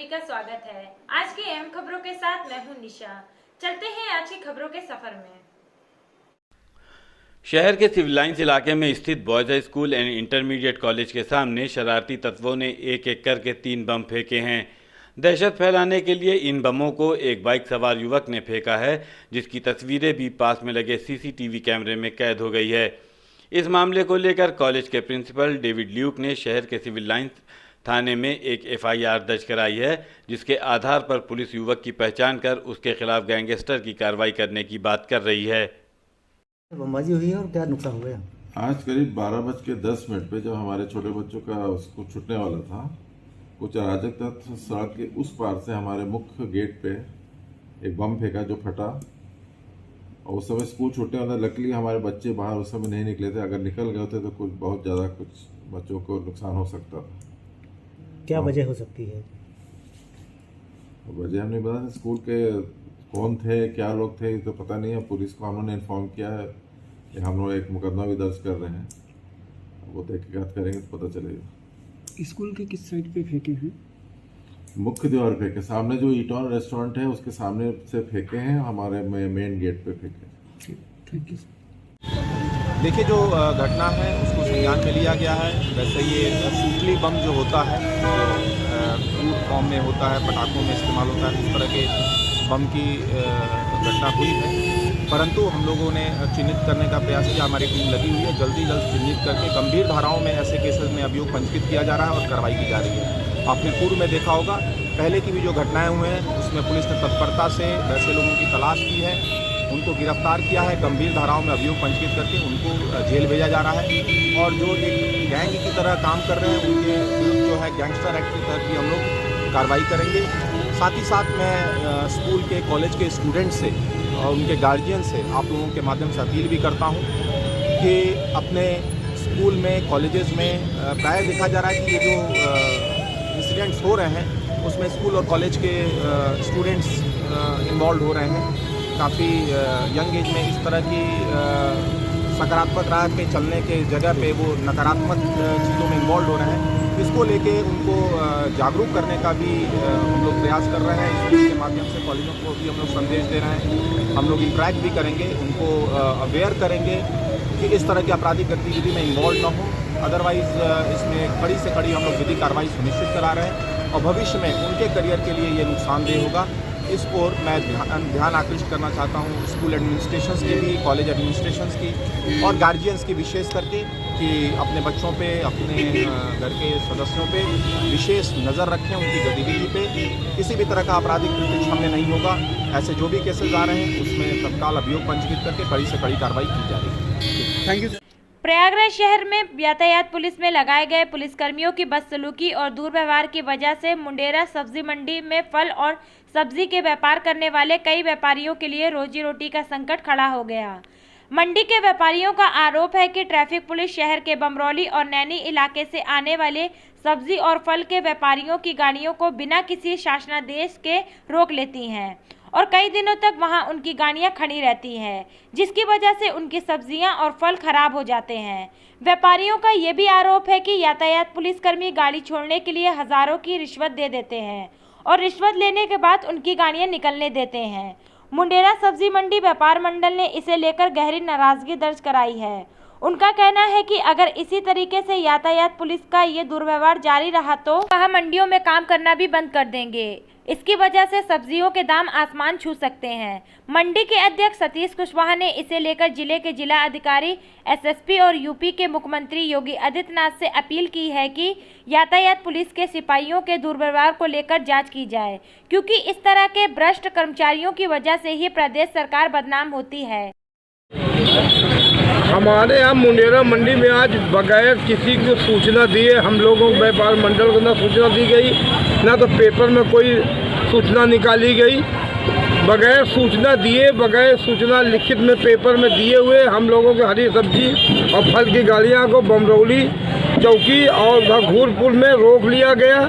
का स्वागत है। आज की अहम खबरों के साथ मैं हूं निशा। चलते हैं आज की खबरों के सफर में। शहर के सिविल लाइंस इलाके में स्थित boys school and intermediate college के सामने शरारती तत्वों ने एक एक करके 3 बम फेंके हैं। दहशत फैलाने के लिए इन बमों को एक बाइक सवार युवक ने फेंका है, जिसकी तस्वीरें भी पास में लगे सीसीटीवी कैमरे में कैद हो गई है। इस मामले को लेकर कॉलेज के प्रिंसिपल डेविड ल्यूक ने शहर के सिविल लाइंस थाने में एक FIR दर्ज कराई है, जिसके आधार पर पुलिस युवक की पहचान कर उसके खिलाफ गैंगस्टर की कार्रवाई करने की बात कर रही है। बमबाजी हुई है और क्या नुकसान हुआ? आज करीब 12:10 पे जब हमारे छोटे बच्चों का स्कूल छूटने वाला था, कुछ अराजक तत्व सड़क के उस पार से हमारे मुख्य गेट पे एक बम फेंका जो फटा, और उस समय स्कूल छूटने वाला। लकीली हमारे बच्चे बाहर उस समय नहीं निकले थे, अगर निकल गए होते तो कुछ बहुत ज़्यादा कुछ बच्चों को नुकसान हो सकता था। क्या वजह हो सकती है? वजह हमने बता, स्कूल के कौन थे, क्या लोग थे, तो पता नहीं है। पुलिस को हम लोगों ने इन्फॉर्म किया है कि हम लोग एक मुकदमा भी दर्ज कर रहे हैं, वो तहकीकात करेंगे तो पता चलेगा। स्कूल के किस साइड पे फेंके हैं? मुख्य द्वार फेंके, सामने जो ईटॉन रेस्टोरेंट है उसके सामने से फेंके हैं, हमारे मेन गेट पे फेंके। Thank you. देखिए, जो घटना है उसको संज्ञान में लिया गया है। वैसे ये सूतली बम जो होता है, फूड फॉर्म में होता है, पटाखों में इस्तेमाल होता है, इस तरह के बम की घटना हुई है। परंतु हम लोगों ने चिन्हित करने का प्रयास किया, हमारी टीम लगी हुई है। जल्दी चिन्हित करके गंभीर धाराओं में ऐसे केसेस में अभियोग पंजीकृत किया जा रहा है और कार्रवाई की जा रही है। आपने पूर्व में देखा होगा, पहले की भी जो घटनाएँ हुए हैं उसमें पुलिस ने तत्परता से वैसे लोगों की तलाश की है, उनको गिरफ्तार किया है, गंभीर धाराओं में अभियोग पंजीकृत करके उनको जेल भेजा जा रहा है। और जो एक गैंग की तरह काम कर रहे हैं उनके विरुद्ध जो है गैंगस्टर एक्ट के तहत भी हम लोग कार्रवाई करेंगे। साथ ही साथ मैं स्कूल के कॉलेज के स्टूडेंट से और उनके गार्जियन से आप लोगों के माध्यम से अपील भी करता हूँ कि अपने स्कूल में, कॉलेजेस में प्रायः देखा जा रहा है कि ये जो इंसिडेंट्स हो रहे हैं उसमें स्कूल और कॉलेज के स्टूडेंट्स इन्वॉल्व हो रहे हैं। काफ़ी यंग एज में इस तरह की सकारात्मक राह पे चलने के जगह पे वो नकारात्मक चीज़ों में इन्वॉल्व हो रहे हैं। इसको लेके उनको जागरूक करने का भी हम लोग प्रयास कर रहे हैं। स्कूल के माध्यम से कॉलेजों को भी हम लोग संदेश दे रहे हैं। हम लोग इंटरेक्ट भी करेंगे, उनको अवेयर करेंगे कि इस तरह की आपराधिक गतिविधि में इन्वॉल्व न हो। अदरवाइज़ इसमें कड़ी से कड़ी हम लोग विधि कार्रवाई सुनिश्चित करा रहे हैं और भविष्य में उनके करियर के लिए ये नुकसानदेह होगा। इस ओर मैं ध्यान आकृष्ट करना चाहता हूँ स्कूल एडमिनिस्ट्रेशंस की भी, कॉलेज एडमिनिस्ट्रेशंस की और गार्जियंस की विशेष करके, कि अपने बच्चों पे, अपने घर के सदस्यों पे विशेष नज़र रखें, उनकी गतिविधि पे। किसी भी तरह का आपराधिक कृत्य सामने नहीं होगा। ऐसे जो भी केसेस आ रहे हैं उसमें तत्काल अभियोग पंजीकृत करके कड़ी से कड़ी कार्रवाई की जा रही है। Thank you. प्रयागराज शहर में यातायात पुलिस में लगाए गए पुलिसकर्मियों की बदसलूकी और दुर्व्यवहार की वजह से मुंडेरा सब्जी मंडी में फल और सब्जी के व्यापार करने वाले कई व्यापारियों के लिए रोजी रोटी का संकट खड़ा हो गया। मंडी के व्यापारियों का आरोप है कि ट्रैफिक पुलिस शहर के बमरौली और नैनी इलाके से आने वाले सब्जी और फल के व्यापारियों की गाड़ियों को बिना किसी शासनादेश के रोक लेती हैं और कई दिनों तक वहां उनकी गाड़ियां खड़ी रहती हैं, जिसकी वजह से उनकी सब्जियां और फल खराब हो जाते हैं। व्यापारियों का ये भी आरोप है कि यातायात पुलिसकर्मी गाड़ी छोड़ने के लिए हजारों की रिश्वत दे देते हैं और रिश्वत लेने के बाद उनकी गाड़ियां निकलने देते हैं। मुंडेरा सब्जी मंडी व्यापार मंडल ने इसे लेकर गहरी नाराजगी दर्ज कराई है। उनका कहना है कि अगर इसी तरीके से यातायात पुलिस का ये दुर्व्यवहार जारी रहा तो वह मंडियों में काम करना भी बंद कर देंगे। इसकी वजह से सब्जियों के दाम आसमान छू सकते हैं। मंडी के अध्यक्ष सतीश कुशवाहा ने इसे लेकर जिले के जिला अधिकारी, SSP और यूपी के मुख्यमंत्री योगी आदित्यनाथ से अपील की है कि यातायात पुलिस के सिपाहियों के दुर्व्यवहार को लेकर जांच की जाए, क्योंकि इस तरह के भ्रष्ट कर्मचारियों की वजह से ही प्रदेश सरकार बदनाम होती है। हमारे यहाँ मुंडेरा मंडी में आज बगैर किसी को सूचना दिए हम लोगों को व्यापार मंडल को ना सूचना दी गई, ना तो पेपर में कोई सूचना निकाली गई। बगैर सूचना दिए, बगैर सूचना लिखित में पेपर में दिए हुए हम लोगों के हरी सब्जी और फल की गाड़ियाँ को बमरौली चौकी और भगूरपुर में रोक लिया गया।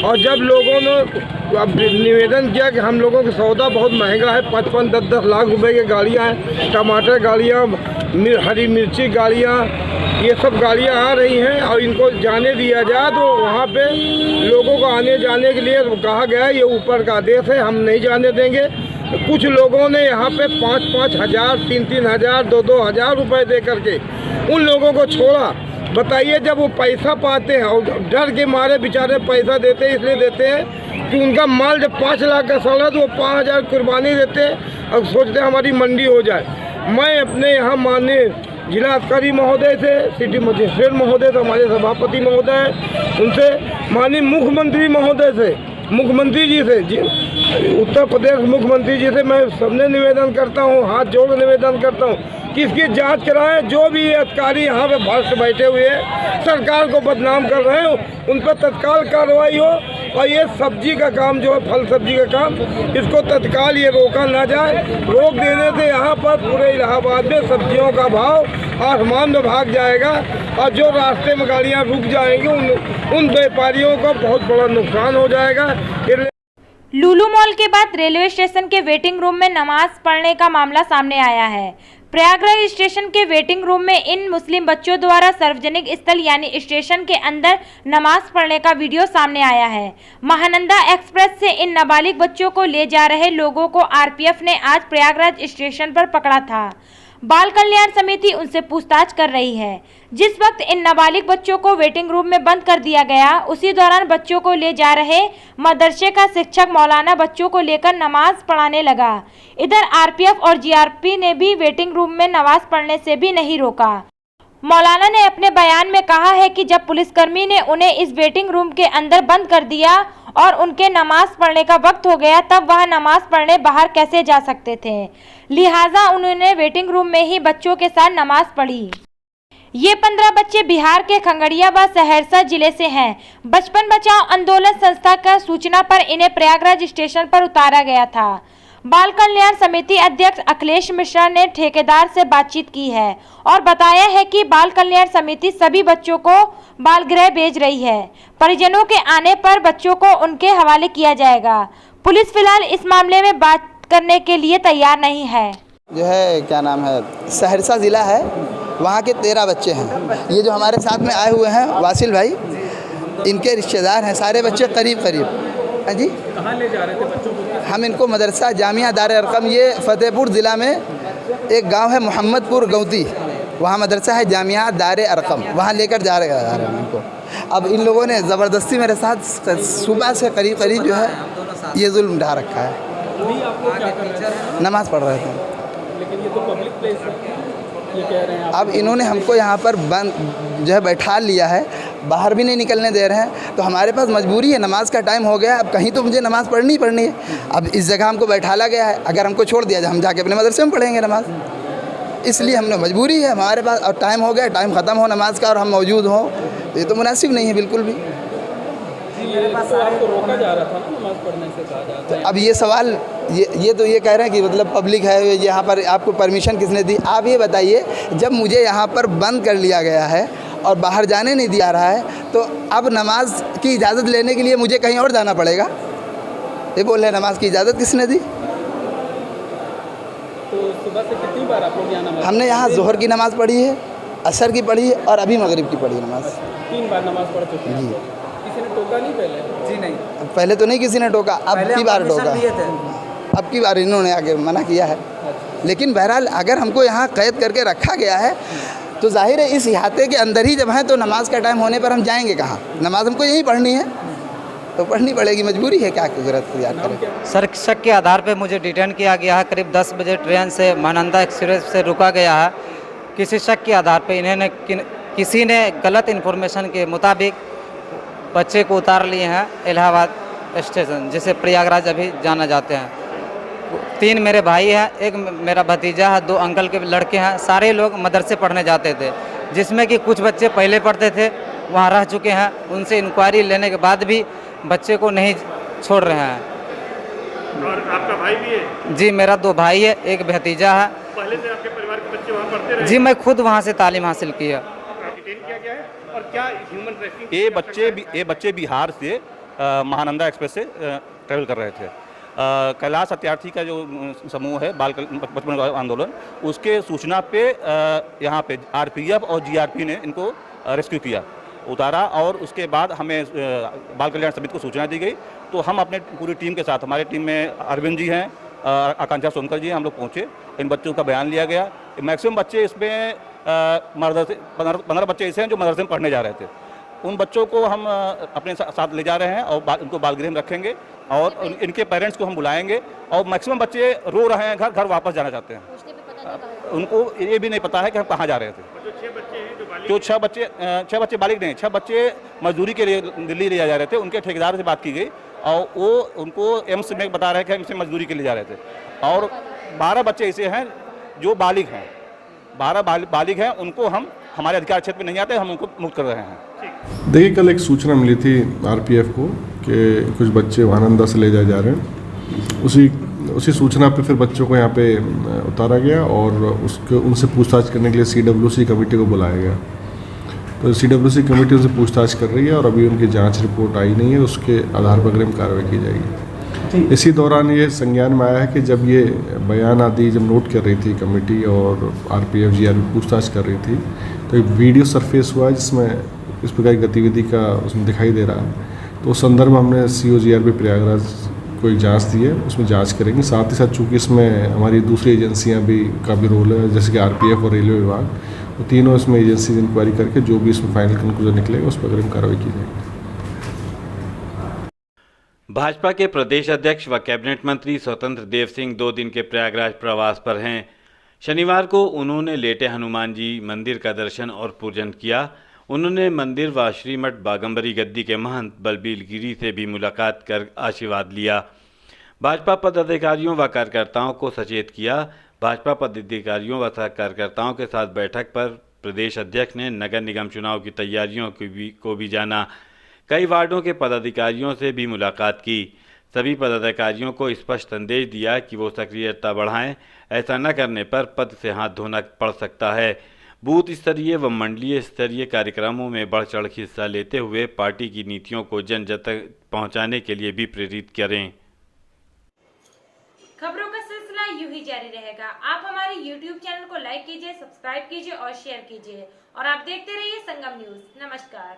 और जब लोगों ने निवेदन किया कि हम लोगों का सौदा बहुत महंगा है, 55-10 लाख रुपए की गाड़ियाँ हैं, टमाटर गाड़ियाँ, हरी मिर्ची गाड़ियाँ, ये सब गाड़ियां आ रही हैं और इनको जाने दिया जाए तो वहाँ पे लोगों को आने जाने के लिए कहा गया है, ये ऊपर का आदेश है, हम नहीं जाने देंगे। कुछ लोगों ने यहाँ पे 5-5 हज़ार, 3-3 हज़ार, 2-2 हज़ार रुपये दे करके उन लोगों को छोड़ा। बताइए, जब वो पैसा पाते हैं और डर के मारे बेचारे पैसा देते हैं, इसलिए देते हैं कि उनका माल जब 5 लाख का सड़ा तो वो 5,000 कुर्बानी देते हैं और सोचते हैं हमारी मंडी हो जाए। मैं अपने यहाँ माननीय जिलाधिकारी महोदय से, सिटी मजिस्ट्रेट महोदय से, हमारे सभापति महोदय हैं, उनसे माननीय मुख्यमंत्री महोदय से, मुख्यमंत्री जी से, उत्तर प्रदेश मुख्यमंत्री जी से मैं सबने निवेदन करता हूँ, हाथ जोड़ निवेदन करता हूँ कि इसकी जांच कराएं। जो भी अधिकारी यहाँ पे भ्रष्ट बैठे हुए हैं, सरकार को बदनाम कर रहे हो, उन पर तत्काल कार्रवाई हो। और ये सब्जी का काम जो है, फल सब्जी का काम, इसको तत्काल ये रोका ना जाए। रोक देने से यहाँ पर पूरे इलाहाबाद में सब्जियों का भाव आसमान में भाग जाएगा और जो रास्ते में गाड़ियाँ रुक जाएंगी उन व्यापारियों को बहुत बड़ा नुकसान हो जाएगा। लुलु मॉल के बाद रेलवे स्टेशन के वेटिंग रूम में नमाज पढ़ने का मामला सामने आया है। प्रयागराज स्टेशन के वेटिंग रूम में इन मुस्लिम बच्चों द्वारा सार्वजनिक स्थल यानी स्टेशन के अंदर नमाज पढ़ने का वीडियो सामने आया है। महानंदा एक्सप्रेस से इन नाबालिग बच्चों को ले जा रहे लोगों को आरपीएफ ने आज प्रयागराज स्टेशन पर पकड़ा था। बाल कल्याण समिति उनसे पूछताछ कर रही है। जिस वक्त इन नाबालिग बच्चों को वेटिंग रूम में बंद कर दिया गया, उसी दौरान बच्चों को ले जा रहे मदरसे का शिक्षक मौलाना बच्चों को लेकर नमाज पढ़ाने लगा। इधर आरपीएफ और जीआरपी ने भी वेटिंग रूम में नमाज पढ़ने से भी नहीं रोका। मौलाना ने अपने बयान में कहा है कि जब पुलिसकर्मी ने उन्हें इस वेटिंग रूम के अंदर बंद कर दिया और उनके नमाज पढ़ने का वक्त हो गया, तब वह नमाज पढ़ने बाहर कैसे जा सकते थे। लिहाजा उन्होंने वेटिंग रूम में ही बच्चों के साथ नमाज पढ़ी। ये 15 बच्चे बिहार के खगड़िया व सहरसा जिले से हैं। बचपन बचाओ आंदोलन संस्था का सूचना पर इन्हें प्रयागराज स्टेशन पर उतारा गया था। बाल कल्याण समिति अध्यक्ष अखिलेश मिश्रा ने ठेकेदार से बातचीत की है और बताया है कि बाल कल्याण समिति सभी बच्चों को बाल गृह भेज रही है। परिजनों के आने पर बच्चों को उनके हवाले किया जाएगा। पुलिस फिलहाल इस मामले में बात करने के लिए तैयार नहीं है। जो है क्या नाम है, सहरसा ज़िला है, वहाँ के 13 बच्चे हैं। ये जो हमारे साथ में आए हुए हैं वासिल भाई, इनके रिश्तेदार हैं। सारे बच्चे करीब हाँ जी। कहाँ ले जा रहे थे बच्चों को? हम इनको मदरसा जामिया दारे अरकम, ये फतेहपुर ज़िला में एक गांव है मोहम्मदपुर गौती, वहाँ मदरसा है जामिया दारे अरकम, वहाँ लेकर जा रहे हैं इनको। अब इन लोगों ने ज़बरदस्ती मेरे साथ सुबह से करीब जो है ये जुल्म ढा रखा है। नमाज़ पढ़ रहे थे। लेकिन ये तो पब्लिक प्लेस है, ये कह रहे हैं। अब इन्होंने हमको यहाँ पर बंद जो है बैठा लिया है, बाहर भी नहीं निकलने दे रहे हैं। तो हमारे पास मजबूरी है, नमाज का टाइम हो गया, अब कहीं तो मुझे नमाज़ पढ़नी ही पढ़नी है। अब इस जगह हमको बैठाला गया है, अगर हमको छोड़ दिया जाए हम जाके अपने मदरसे में पढ़ेंगे नमाज़। इसलिए हमने मजबूरी है हमारे पास, और टाइम हो गया, टाइम ख़त्म हो नमाज का और हम मौजूद हों, तो ये तो मुनासिब नहीं है बिल्कुल भी। तो आपको रोका जा रहा था ना नमाज पढ़ने से, कहा जाता है। अब ये सवाल ये तो ये कह रहे हैं कि मतलब पब्लिक है, यहाँ पर आपको परमिशन किसने दी? आप ये बताइए, जब मुझे यहाँ पर बंद कर लिया गया है और बाहर जाने नहीं दिया रहा है, तो अब नमाज की इजाज़त लेने के लिए मुझे कहीं और जाना पड़ेगा? ये बोल रहे नमाज की इजाज़त किसने दी? तो सुबह से कितनी बार आप लोग यहाँ नमाज? हमने यहाँ जोहर की नमाज़ पढ़ी है, असर की पढ़ी है और अभी मगरिब की पढ़ी है नमाज। 3 बार नमाज पढ़ चुके हैं। किसी ने टोका नहीं पहले? जी नहीं, पहले तो नहीं किसी ने टोका, अब की बार टोका, अब की बार इन्होंने आगे मना किया है। लेकिन बहरहाल अगर हमको यहाँ कैद करके रखा गया है तो जाहिर है इस इहाते के अंदर ही जब हैं, तो नमाज का टाइम होने पर हम जाएंगे कहाँ? नमाज हमको यहीं पढ़नी है, तो पढ़नी पड़ेगी, मजबूरी है, क्या जरूरत याद करें। सर, शक के आधार पे मुझे डिटेन किया गया है। करीब 10 बजे ट्रेन से महानंदा एक्सप्रेस से रुका गया है। किसी शक के आधार पे इन्होंने किसी ने गलत इन्फॉर्मेशन के मुताबिक बच्चे को उतार लिए हैं इलाहाबाद स्टेशन, जिसे प्रयागराज अभी जाना जाते हैं। 3 मेरे भाई हैं, एक मेरा भतीजा है, 2 अंकल के लड़के हैं। सारे लोग मदरसे पढ़ने जाते थे, जिसमें कि कुछ बच्चे पहले पढ़ते थे, वहाँ रह चुके हैं। उनसे इंक्वायरी लेने के बाद भी बच्चे को नहीं छोड़ रहे हैं। और आपका भाई भी है? जी, मेरा 2 भाई है, एक भतीजा है। पहले से आपके परिवार के बच्चे वहाँ पढ़ते रहे? जी, मैं खुद वहाँ से तालीम हासिल किया। डिटेन किया गया है और क्या ह्यूमन ट्रैफिकिंग? ये बच्चे बिहार से महानंदा एक्सप्रेस से ट्रैवल कर रहे थे कैलाश सत्यार्थी का जो समूह है बाल बचपन आंदोलन, उसके सूचना पे यहाँ पे आरपीएफ और जीआरपी ने इनको रेस्क्यू किया, उतारा, और उसके बाद हमें बाल कल्याण समिति को सूचना दी गई। तो हम अपने पूरी टीम के साथ, हमारी टीम में अरविंद जी हैं, आकांक्षा सोनकर जी हैं, हम लोग पहुँचे, इन बच्चों का बयान लिया गया। मैक्सिमम बच्चे इसमें 15 बच्चे ऐसे हैं जो मदरसे में पढ़ने जा रहे थे। उन बच्चों को हम अपने साथ ले जा रहे हैं और उनको बालगृह में रखेंगे और इनके पेरेंट्स को हम बुलाएंगे। और मैक्सिमम बच्चे रो रहे हैं, घर वापस जाना चाहते हैं। उनको ये भी नहीं पता है कि हम कहाँ जा रहे थे। जो 6 बच्चे बालिग नहीं, 6 बच्चे मजदूरी के लिए दिल्ली ले जा रहे थे। उनके ठेकेदार से बात की गई और वो उनको एम्स में बता रहे हैं कि हम इसे मजदूरी के लिए जा रहे थे। और 12 बच्चे ऐसे हैं जो बालिग हैं, 12 बालिग हैं, उनको हम हमारे अधिकार क्षेत्र में नहीं आते, हम उनको मुक्त कर रहे हैं। देखिए, कल एक सूचना मिली थी आरपीएफ को कि कुछ बच्चे महानंदा से ले जाए जा रहे हैं। उसी सूचना पे फिर बच्चों को यहाँ पे उतारा गया और उसके उनसे पूछताछ करने के लिए सीडब्ल्यूसी कमेटी को बुलाया गया। तो सीडब्ल्यूसी कमेटी उनसे पूछताछ कर रही है और अभी उनकी जांच रिपोर्ट आई नहीं है, उसके आधार पर अग्रिम कार्रवाई की जाएगी। इसी दौरान ये संज्ञान में आया है कि जब ये बयान आदि जब नोट कर रही थी कमेटी और आरपीएफ जीआरपी पूछताछ कर रही थी, तो एक वीडियो सरफेस हुआ है जिसमें इस प्रकार की गतिविधि का उसमें दिखाई दे रहा है। तो उस संदर्भ में हमने सीओ जीआरपी प्रयागराज को एक जाँच दी है, उसमें जांच करेंगे। साथ ही साथ चूँकि इसमें हमारी दूसरी एजेंसियां भी का भी रोल है, जैसे कि आरपीएफ और रेलवे विभाग, तो तीनों इसमें एजेंसी इंक्वायरी करके जो भी इसमें फाइनल कंक्लूजन निकलेगा उस पर अग्रिम कार्रवाई की जाएगी। भाजपा के प्रदेश अध्यक्ष व कैबिनेट मंत्री स्वतंत्र देव सिंह 2 दिन के प्रयागराज प्रवास पर हैं। शनिवार को उन्होंने लेटे हनुमान जी मंदिर का दर्शन और पूजन किया। उन्होंने मंदिर व श्रीमठ बागंबरी गद्दी के महंत बलबीर गिरी से भी मुलाकात कर आशीर्वाद लिया। भाजपा पदाधिकारियों व कार्यकर्ताओं को सचेत किया। भाजपा पदाधिकारियों व कार्यकर्ताओं के साथ बैठक पर प्रदेश अध्यक्ष ने नगर निगम चुनाव की तैयारियों को भी जाना। कई वार्डों के पदाधिकारियों से भी मुलाकात की। सभी पदाधिकारियों को स्पष्ट संदेश दिया कि वो सक्रियता बढ़ाएं, ऐसा न करने पर पद से हाथ धोना पड़ सकता है। बूथ स्तरीय व मंडलीय स्तरीय कार्यक्रमों में बढ़ चढ़ हिस्सा लेते हुए पार्टी की नीतियों को जन जन तक पहुँचाने के लिए भी प्रेरित करें। खबरों का सिलसिला यूं ही जारी रहेगा। आप हमारे YouTube चैनल को लाइक कीजिए, सब्सक्राइब कीजिए और शेयर कीजिए और आप देखते रहिए संगम न्यूज। नमस्कार।